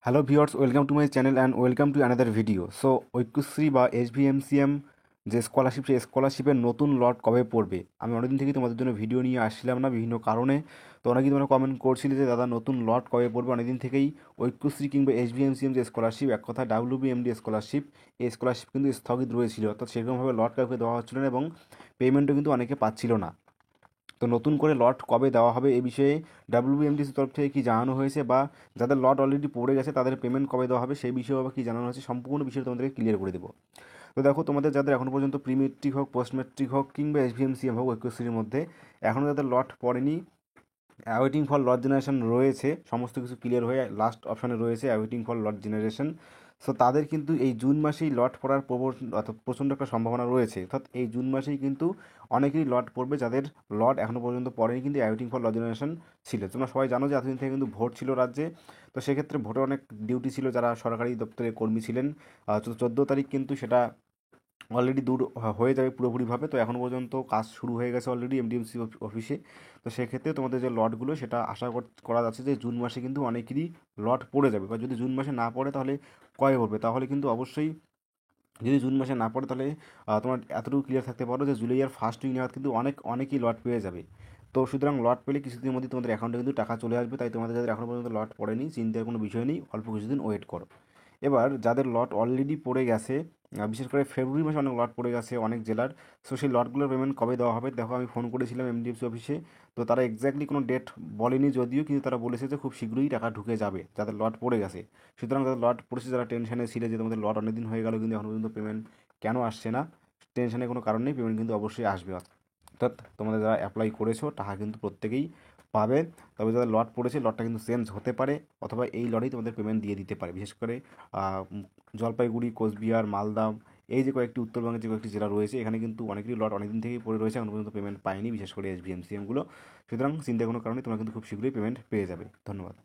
Hello viewers, welcome to my channel and welcome to another video. So Aikyashree বা SVMCM যে scholarship, সেই স্কলারশিপের নতুন লট কবে পড়বে? আমি অনেকদিন থেকেই তোমাদের জন্য ভিডিও নিয়ে আসছিলাম না বিভিন্ন কারণে। তো অনেকেই তোমরা কমেন্ট করছিলে যে দাদা নতুন লট কবে পড়বে। অনেকদিন থেকেই ঐক্যশ্রী কিংবা এসভিএমসিএম যে স্কলারশিপ, এক কথা ডাব্লিউবিএমডি স্কলারশিপ, এই স্কলারশিপ কিন্তু স্থগিত রয়েছিল, অর্থাৎ সেরকমভাবে লট কাউকে দেওয়া হচ্ছিল না এবং পেমেন্টও কিন্তু অনেকে পাচ্ছিল না। তো নতুন করে লট কবে দেওয়া হবে এই বিষয়ে ডাব্লিউবিএমডিসির তরফ থেকে কী জানানো হয়েছে, বা যাদের লট অলরেডি পড়ে গেছে তাদের পেমেন্ট কবে দেওয়া হবে সেই বিষয়ে আবার কী জানানো হয়েছে, সম্পূর্ণ বিষয়ে তোমাদেরকে ক্লিয়ার করে দেবো। তো দেখো, তোমাদের যাদের এখনও পর্যন্ত প্রি মেট্রিক হোক, পোস্ট মেট্রিক হোক কিংবা এসভিএমসিএম হোক, ঐক্যশ্রীর মধ্যে এখনও যাদের লট পড়েনি, অ্যাওয়েটিং ফর লট জেনারেশন রয়েছে, সমস্ত কিছু ক্লিয়ার হয়ে লাস্ট অপশানে রয়েছে awaiting for lot generation. So তাদের কিন্তু এই জুন মাসেই লট পড়ার অর্থাৎ প্রচণ্ড একটা সম্ভাবনা রয়েছে, অর্থাৎ এই জুন মাসেই কিন্তু অনেকেরই লট পড়বে যাদের লট এখনও পর্যন্ত পড়েনি কিন্তু অ্যাওয়েটিং ফর লট জেনারেশন ছিল। তোমরা সবাই জানো যে এতদিন থেকে কিন্তু ভোট ছিল রাজ্যে, তো সেক্ষেত্রে ভোটের অনেক ডিউটি ছিল, যারা সরকারি দপ্তরে কর্মী ছিলেন। 14 তারিখ কিন্তু সেটা অলরেডি দূর হয়ে যাবে পুরোপুরিভাবে। তো এখনও পর্যন্ত কাজ শুরু হয়ে গেছে অলরেডি এমডিএমসি অফিসে। তো সেক্ষেত্রে তোমাদের যে লটগুলো সেটা আশা করা যাচ্ছে যে জুন মাসে কিন্তু অনেকেরই লট পড়ে যাবে, বা যদি জুন মাসে না পড়ে তাহলে কবে পড়বে, তাহলে কিন্তু অবশ্যই, যদি জুন মাসে না পড়ে তাহলে তোমার এতটুকু ক্লিয়ার থাকতে পারো যে জুলাইয়ের ফার্স্ট উইক নাগাদ কিন্তু অনেকেই লট পেয়ে যাবে। তো সুতরাং লট পেলে কিছুদিনের মধ্যে তোমাদের অ্যাকাউন্টে কিন্তু টাকা চলে আসবে। তাই তোমাদের যাদের এখনও পর্যন্ত লট পড়েনি, চিন্তার কোনো বিষয় নেই, অল্প কিছুদিন ওয়েট করো। এবার যাদের লট অলরেডি পড়ে গেছে, বিশেষ করে ফেব্রুয়ারি মাসে অনেক লট পড়ে গেছে অনেক জেলার। সো সেই লটগুলোর পেমেন্ট কবে দেওয়া হবে? দেখো, আমি ফোন করেছিলাম এমডিএফসি অফিসে, তো তারা এক্স্যাক্টলি কোনো ডেট বলেনি যদিও, কিন্তু তারা বলেছে যে খুব শীঘ্রই টাকা ঢুকে যাবে যাদের লট পড়ে গেছে। সুতরাং যাদের লট পড়েছে, যারা টেনশনে ছিল যে তোমাদের লট অনেকদিন হয়ে গেল কিন্তু এখনও পর্যন্ত পেমেন্ট কেন আসছে না, টেনশনের কোনো কারণ নেই, পেমেন্ট কিন্তু অবশ্যই আসবে। অর্থাৎ তোমাদের যারা অ্যাপ্লাই করেছো টাকা কিন্তু প্রত্যেকেই পাবে। তবে যাদের লট পড়েছে, লটটা কিন্তু চেঞ্জ হতে পারে, অথবা এই লটেই তোমাদের পেমেন্ট দিয়ে দিতে পারে। বিশেষ করে জলপাইগুড়ি, কোচবিহার, মালদা, এই যে কয়েকটি উত্তরবঙ্গের যে কয়েকটি জেলা রয়েছে, এখানে কিন্তু অনেকেরই লট অনেকদিন থেকেই পড়ে রয়েছে, এখনো পর্যন্ত পেমেন্ট পায়নি, বিশেষ করে এসভিএমসিএমগুলো। সুতরাং চিন্তার কোনো কারণে তোমরা কিন্তু খুব শীঘ্রই পেমেন্ট পেয়ে যাবে। ধন্যবাদ।